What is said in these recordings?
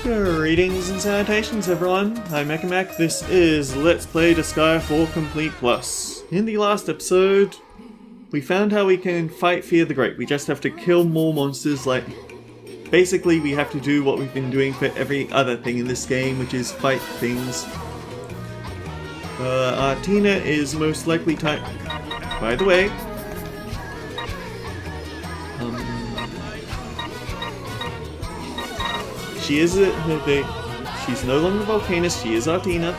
Greetings and salutations everyone, I'm Mechamac. This is Let's Play Disgaea 4 Complete Plus. In the last episode, we found how we can fight Fear the Great. We just have to kill more monsters, basically we have to do what we've been doing for every other thing in this game, which is fight things. Artina is most likely time... By the way... She is she's no longer Volcanus, she is Artina.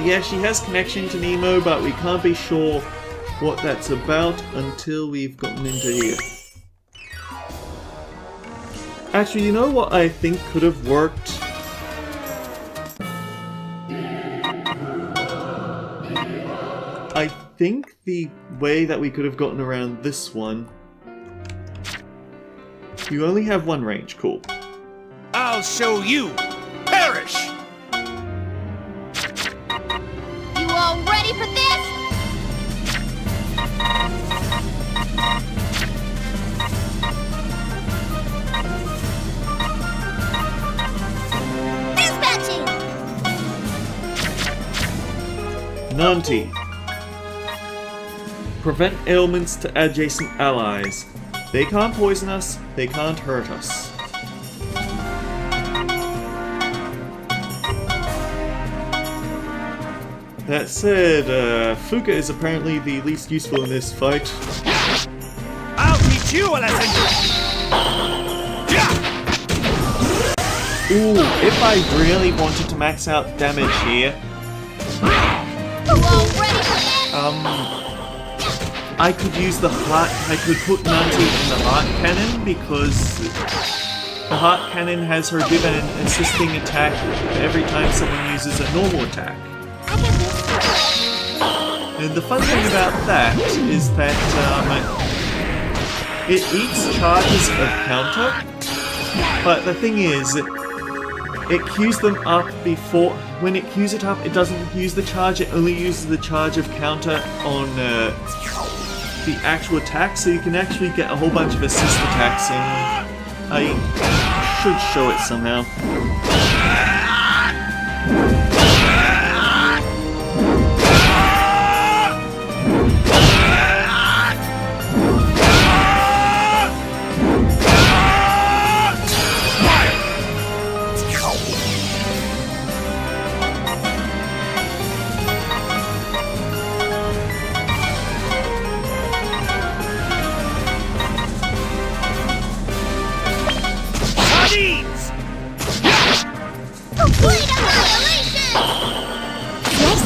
Yeah, she has connection to Nemo, but we can't be sure what that's about until we've gotten into here. Actually, you know what I think could have worked? I think the way that we could have gotten around this one... You only have one range, cool. I'll show you! Perish! You all ready for this? Dispatching! Nanti. Prevent ailments to adjacent allies. They can't poison us, they can't hurt us. That said, Fuka is apparently the least useful in this fight. I'll teach you a lesson! Ooh, if I really wanted to max out damage here... You all ready for this? I could use the heart. I could put Nanti in the heart cannon because the heart cannon has her give an assisting attack every time someone uses a normal attack. And the fun thing about that is that it eats charges of counter, but the thing is, it queues them up before. When it queues it up, it doesn't use the charge. It only uses the charge of counter on the actual attack, so you can actually get a whole bunch of assist attacks in. I should show it somehow. Complete annihilation! Yes,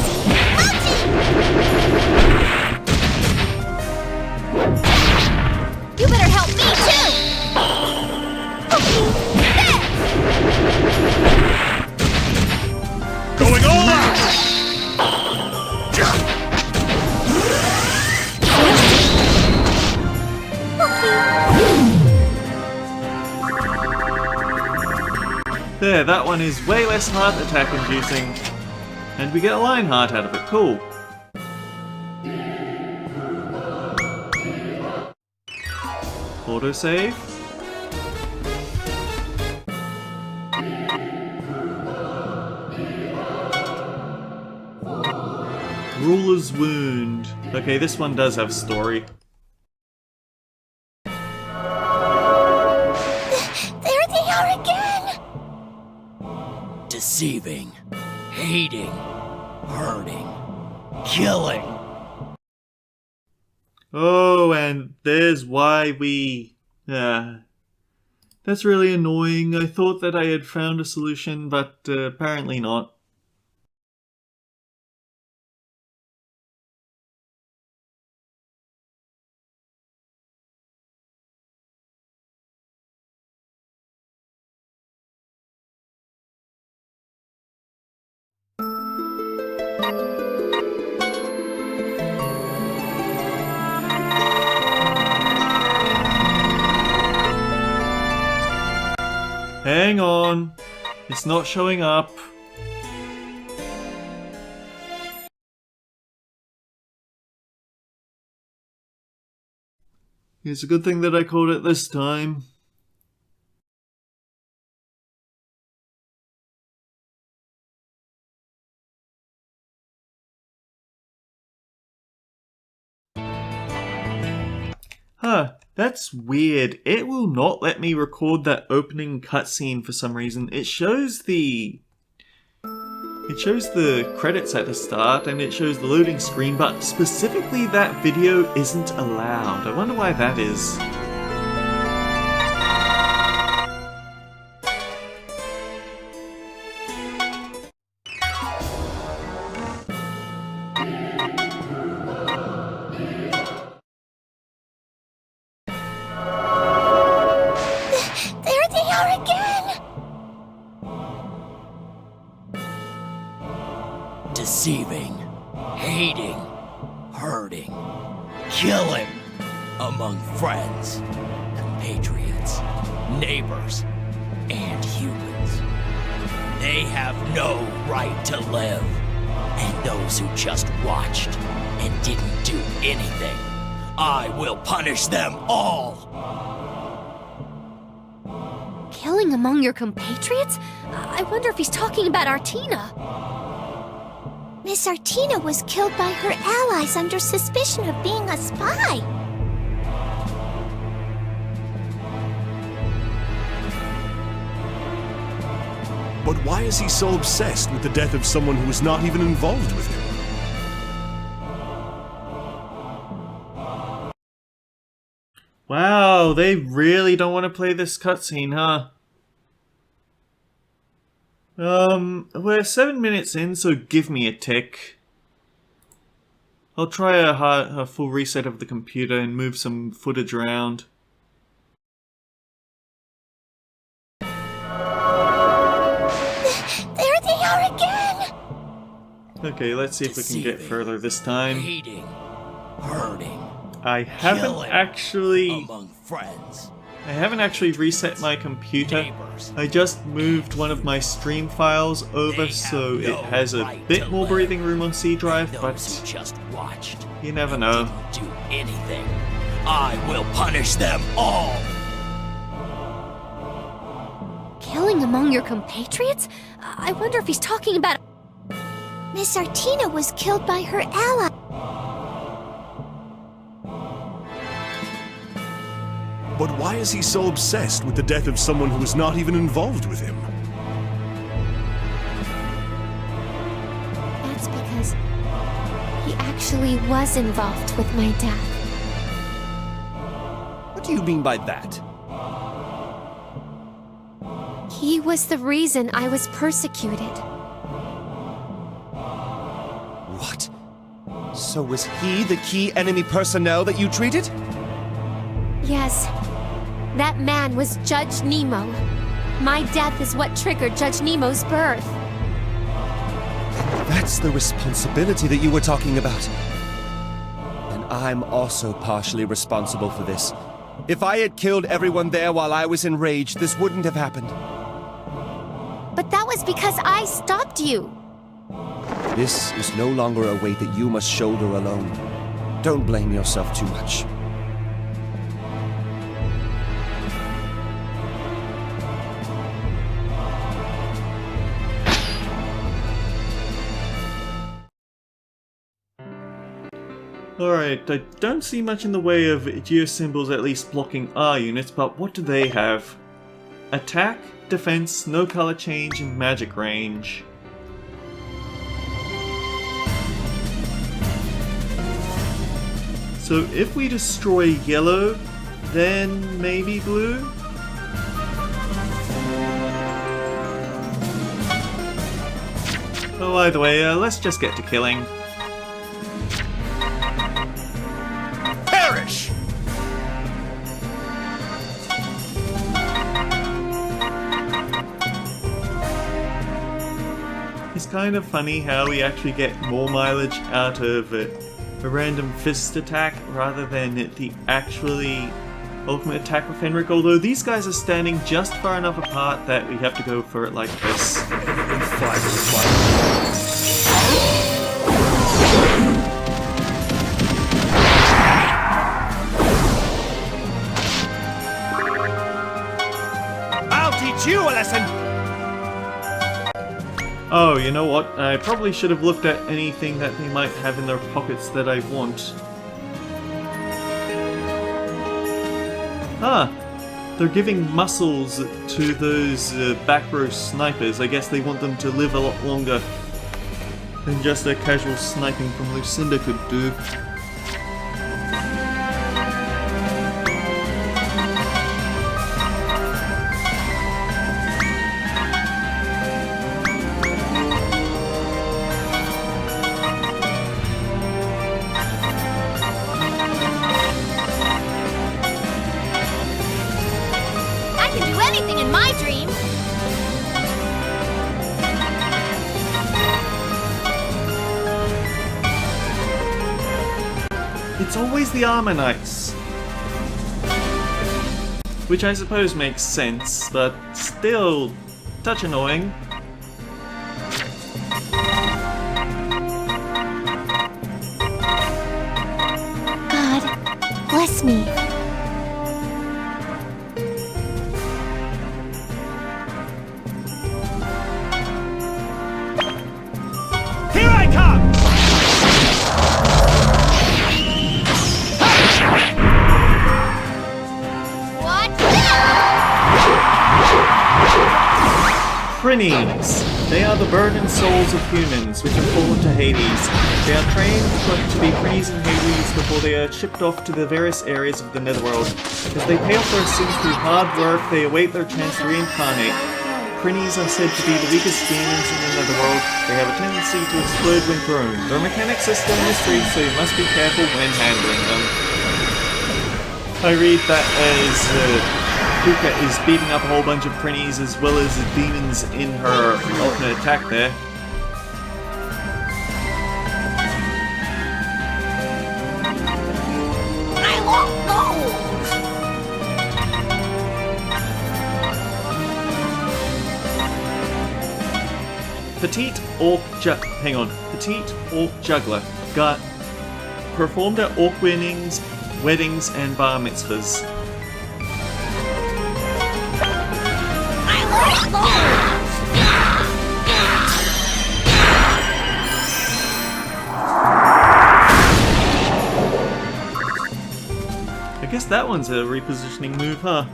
you better help me too! Going all out! There, that one is way less heart attack inducing. And we get a lion heart out of it, cool. Autosave. Ruler's Wound. Okay, this one does have story. There they are again! Deceiving, hating, hurting, killing. Oh, and there's why we... that's really annoying. I thought that I had found a solution, but apparently not. Hang on, it's not showing up. It's a good thing that I called it this time. Huh, that's weird. It will not let me record that opening cutscene for some reason. It shows the credits at the start and it shows the loading screen, but specifically that video isn't allowed. I wonder why that is. There they are again! Deceiving, hating, hurting, killing among friends, compatriots, neighbors, and humans. They have no right to live. And those who just watched and didn't do anything, I will punish them all! Killing among your compatriots? I wonder if he's talking about Artina. Miss Artina was killed by her allies under suspicion of being a spy. But why is he so obsessed with the death of someone who was not even involved with him? Wow, they really don't want to play this cutscene, huh? We're 7 minutes in, so give me a tick. I'll try a full reset of the computer and move some footage around. There they are again! Okay, let's see if we can get further this time. Hating, hurting, I haven't killing actually among friends. reset my computer. Neighbors. I just moved one of my stream files over so it has a bit more breathing room on C drive, Those but who just watched you never know. didn't do anything, I will punish them all! Killing among your compatriots? I wonder if he's talking about... Miss Artina was killed by her ally. But why is he so obsessed with the death of someone who was not even involved with him? That's because he actually was involved with my death. What do you mean by that? He was the reason I was persecuted. What? So was he the key enemy personnel that you treated? Yes, that man was Judge Nemo. My death is what triggered Judge Nemo's birth. That's the responsibility that you were talking about. And I'm also partially responsible for this. If I had killed everyone there while I was enraged, this wouldn't have happened. But that was because I stopped you. This is no longer a weight that you must shoulder alone. Don't blame yourself too much. Alright, I don't see much in the way of geosymbols at least blocking our units, but what do they have? Attack, defense, no color change, and magic range. So if we destroy yellow, then maybe blue? Oh, either way, let's just get to killing. Perish! It's kind of funny how we actually get more mileage out of a random fist attack rather than the actually ultimate attack with Henrik, although these guys are standing just far enough apart that we have to go for it like this. I'll teach you a lesson! Oh, you know what? I probably should have looked at anything that they might have in their pockets that I want. Ah, they're giving muscles to those back row snipers. I guess they want them to live a lot longer than just a casual sniping from Lucinda could do. I can do anything in my dream. It's always the armor knights. Which I suppose makes sense, but still touch annoying. God, bless me. Here I come! What? Prinnies! They are the burdened souls of humans, which have fallen to Hades. They are trained to be Prinnies in Hades before they are shipped off to the various areas of the Netherworld. As they pay off their sins through hard work, they await their chance to reincarnate. Prinnies are said to be the weakest demons in the Netherworld. They have a tendency to explode when thrown. Their mechanics are still a mystery, so you must be careful when handling them. I read that as Kuka is beating up a whole bunch of Prinnies as well as demons in her ultimate attack there. I won't go! Petite Orc Juggler got performed at Orc weddings and bar mitzvahs. I won't go! I guess that one's a repositioning move, huh?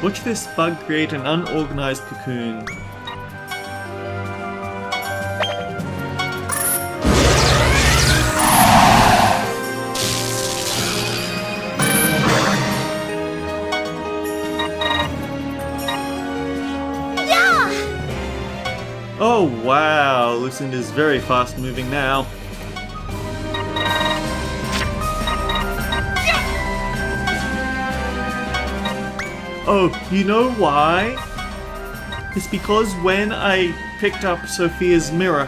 Watch this bug create an unorganized cocoon. Yeah! Oh wow, Lucinda's very fast moving now. Oh, you know why? It's because when I picked up Sophia's mirror,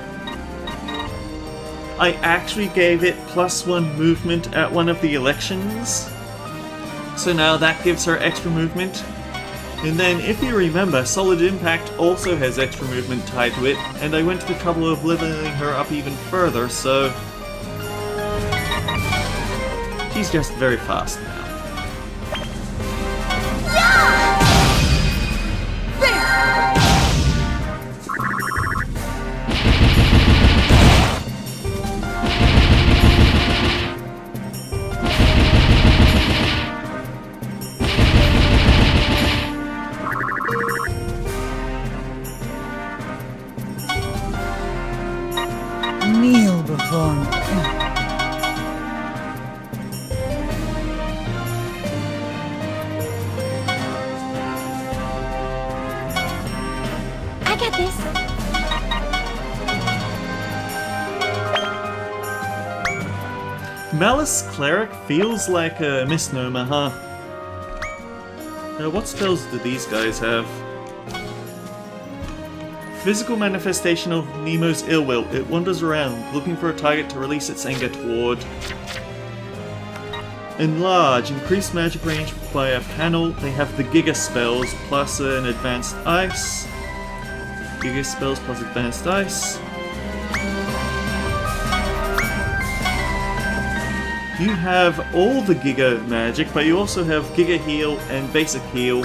I actually gave it +1 movement at one of the elections. So now that gives her extra movement. And then, if you remember, Solid Impact also has extra movement tied to it, and I went to the trouble of leveling her up even further, so... she's just very fast now. Kneel before me. I got this. Malice Cleric feels like a misnomer, huh? What spells do these guys have? Physical manifestation of Nemo's ill will. It wanders around, looking for a target to release its anger toward. Enlarge. Increase magic range by a panel. They have the Giga spells, plus an advanced ice. Giga spells plus advanced dice. You have all the Giga magic, but you also have Giga Heal and Basic Heal.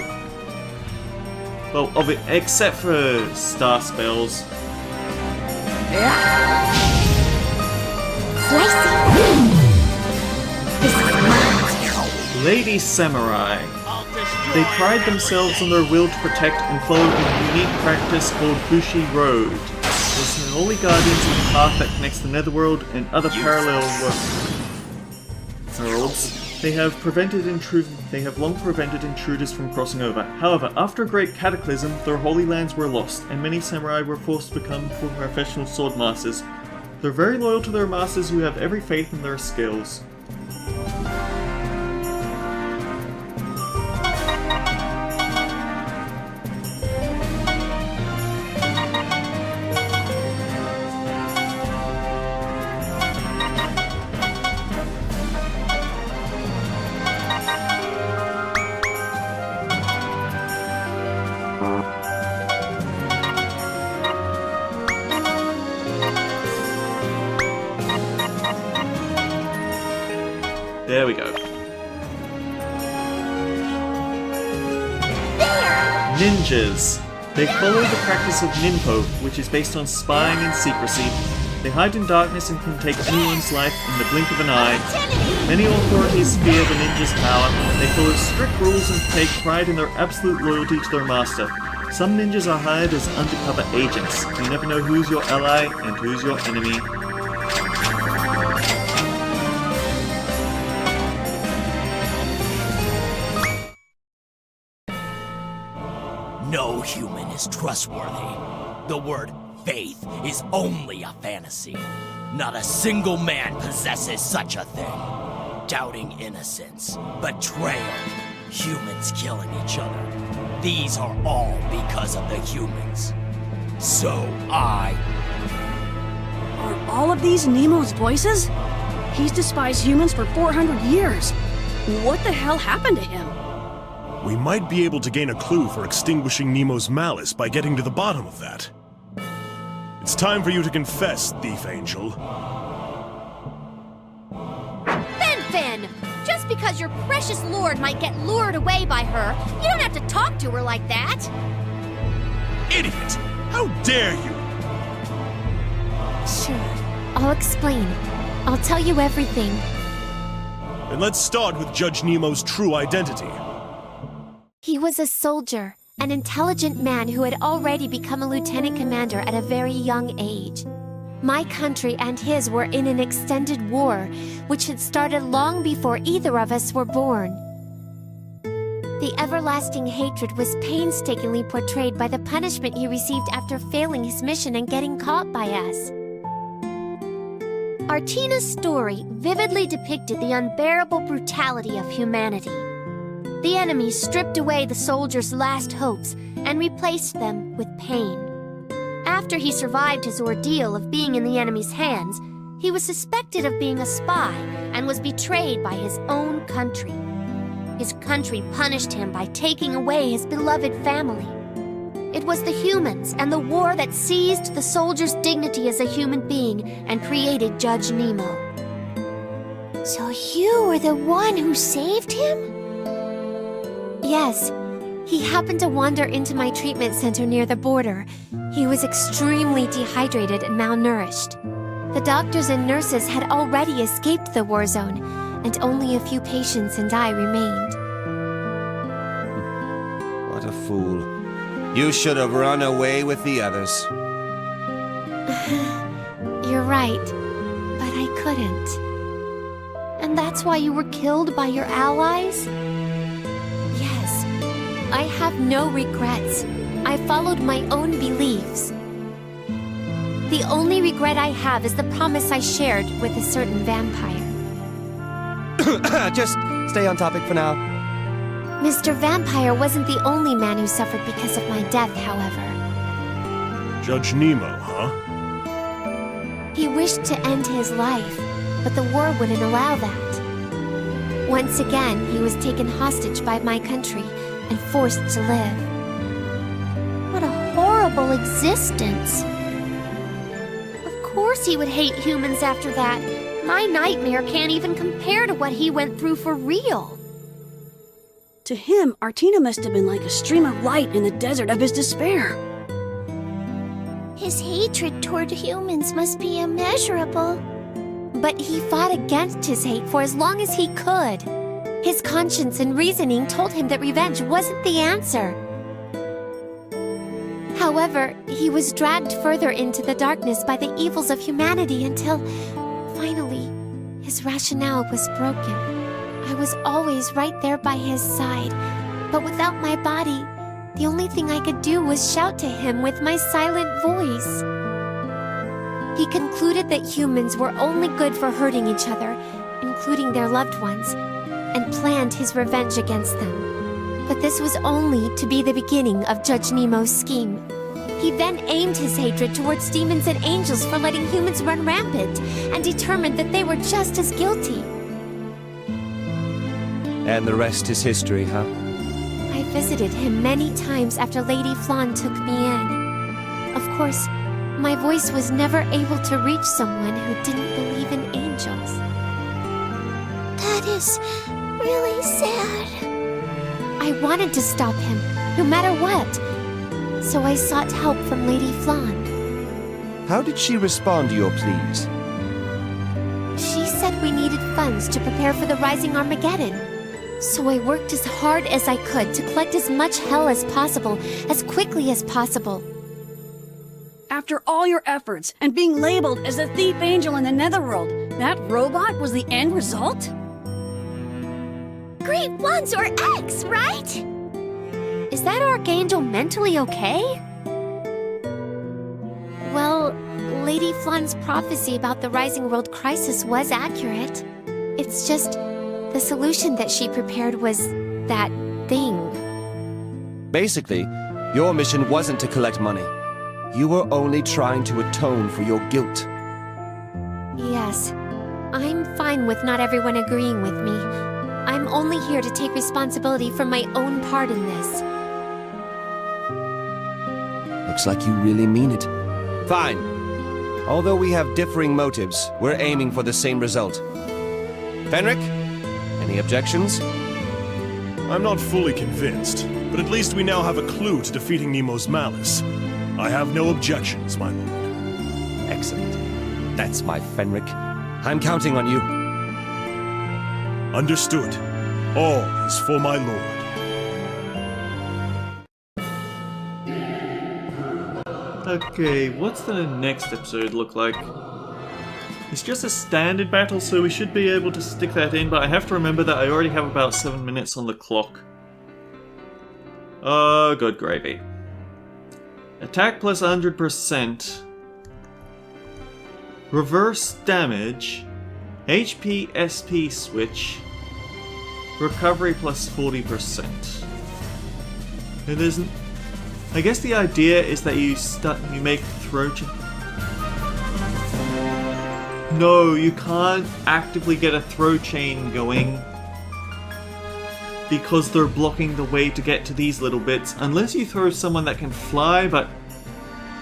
Well, of it, except for star spells. Lady Samurai. They pride themselves on their will to protect and follow a unique practice called Bushi Road. It's the holy guardians of the path that connects the Netherworld and other parallel worlds. They have long prevented intruders from crossing over. However, after a great cataclysm, their holy lands were lost, and many samurai were forced to become professional sword masters. They're very loyal to their masters who have every faith in their skills. There we go. Ninjas. They follow the practice of ninpo, which is based on spying and secrecy. They hide in darkness and can take anyone's life in the blink of an eye. Many authorities fear the ninjas' power. They follow strict rules and take pride in their absolute loyalty to their master. Some ninjas are hired as undercover agents. You never know who's your ally and who's your enemy. No human is trustworthy. The word faith is only a fantasy. Not a single man possesses such a thing. Doubting innocence, betrayal, humans killing each other. These are all because of the humans. So Are all of these Nemo's voices? He's despised humans for 400 years. What the hell happened to him? We might be able to gain a clue for extinguishing Nemo's malice by getting to the bottom of that. It's time for you to confess, Thief Angel. Fin! Just because your precious lord might get lured away by her, you don't have to talk to her like that! Idiot! How dare you! Sure, I'll explain. I'll tell you everything. And let's start with Judge Nemo's true identity. He was a soldier, an intelligent man who had already become a lieutenant commander at a very young age. My country and his were in an extended war, which had started long before either of us were born. The everlasting hatred was painstakingly portrayed by the punishment he received after failing his mission and getting caught by us. Artina's story vividly depicted the unbearable brutality of humanity. The enemy stripped away the soldier's last hopes and replaced them with pain. After he survived his ordeal of being in the enemy's hands, he was suspected of being a spy and was betrayed by his own country. His country punished him by taking away his beloved family. It was the humans and the war that seized the soldier's dignity as a human being and created Judge Nemo. So you were the one who saved him? Yes. He happened to wander into my treatment center near the border. He was extremely dehydrated and malnourished. The doctors and nurses had already escaped the war zone, and only a few patients and I remained. What a fool. You should have run away with the others. You're right, but I couldn't. And that's why you were killed by your allies? Yes, I have no regrets. I followed my own beliefs. The only regret I have is the promise I shared with a certain vampire. Just stay on topic for now. Mr. Vampire wasn't the only man who suffered because of my death, however. Judge Nemo, huh? He wished to end his life, but the war wouldn't allow that. Once again, he was taken hostage by my country and forced to live. What a horrible horrible existence. Of course he would hate humans after that. My nightmare can't even compare to what he went through for real. To him, Artina must have been like a stream of light in the desert of his despair. His hatred toward humans must be immeasurable. But he fought against his hate for as long as he could. His conscience and reasoning told him that revenge wasn't the answer. However, he was dragged further into the darkness by the evils of humanity until, finally, his rationale was broken. I was always right there by his side, but without my body, the only thing I could do was shout to him with my silent voice. He concluded that humans were only good for hurting each other, including their loved ones, and planned his revenge against them. But this was only to be the beginning of Judge Nemo's scheme. He then aimed his hatred towards demons and angels for letting humans run rampant, and determined that they were just as guilty. And the rest is history, huh? I visited him many times after Lady Flan took me in. Of course, my voice was never able to reach someone who didn't believe in angels. That is really sad. I wanted to stop him, no matter what. So I sought help from Lady Flan. How did she respond to your pleas? She said we needed funds to prepare for the rising Armageddon. So I worked as hard as I could to collect as much hell as possible, as quickly as possible. After all your efforts and being labeled as the thief angel in the netherworld, that robot was the end result? Great ones or X, right? Is that Archangel mentally okay? Well, Lady Flan's prophecy about the rising world crisis was accurate. It's just, the solution that she prepared was that thing. Basically, your mission wasn't to collect money. You were only trying to atone for your guilt. Yes, I'm fine with not everyone agreeing with me. I'm only here to take responsibility for my own part in this. Looks like you really mean it. Fine. Although we have differing motives, we're aiming for the same result. Fenric, any objections? I'm not fully convinced, but at least we now have a clue to defeating Nemo's malice. I have no objections, my lord. Excellent. That's my Fenric. I'm counting on you. Understood. All is for my lord. Okay, what's the next episode look like? It's just a standard battle, so we should be able to stick that in, but I have to remember that I already have about 7 minutes on the clock. Oh, good gravy. Attack plus 100%. Reverse damage. HP SP switch. Recovery plus 40%. And there's... I guess the idea is that you make throw... No, you can't actively get a throw chain going because they're blocking the way to get to these little bits, unless you throw someone that can fly, but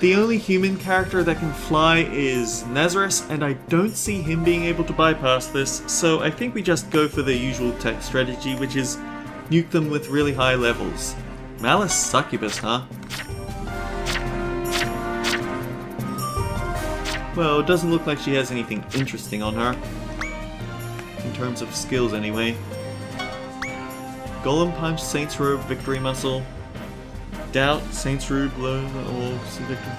the only human character that can fly is Nazarus, and I don't see him being able to bypass this, so I think we just go for the usual tech strategy, which is nuke them with really high levels. Malice Succubus, huh? Well, it doesn't look like she has anything interesting on her. In terms of skills, anyway. Golem Punch, Saints Robe, Victory Muscle. Doubt, Saints Robe, Blow, or Victory.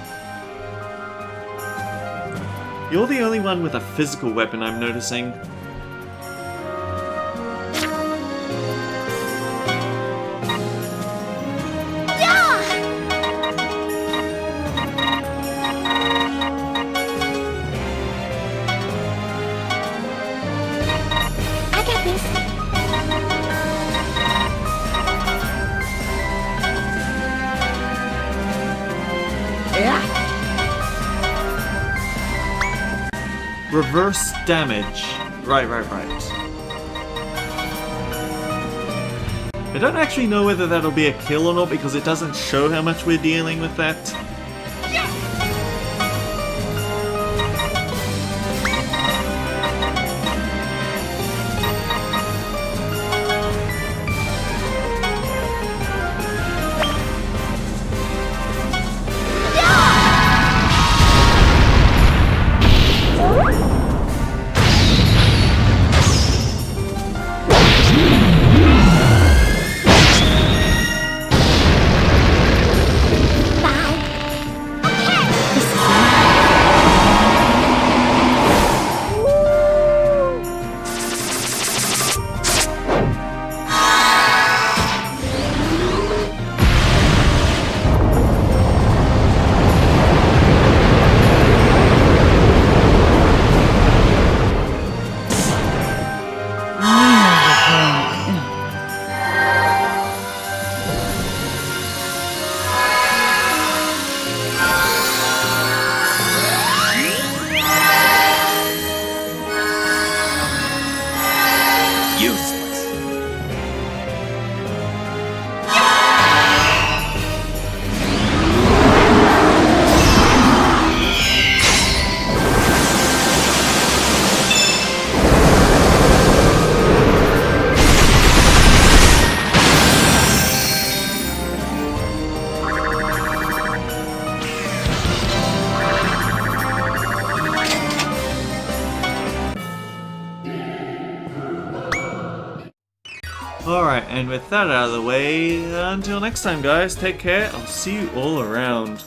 You're the only one with a physical weapon, I'm noticing. Reverse damage. Right. I don't actually know whether that'll be a kill or not because it doesn't show how much we're dealing with that. Alright, and with that out of the way, until next time guys, take care, I'll see you all around.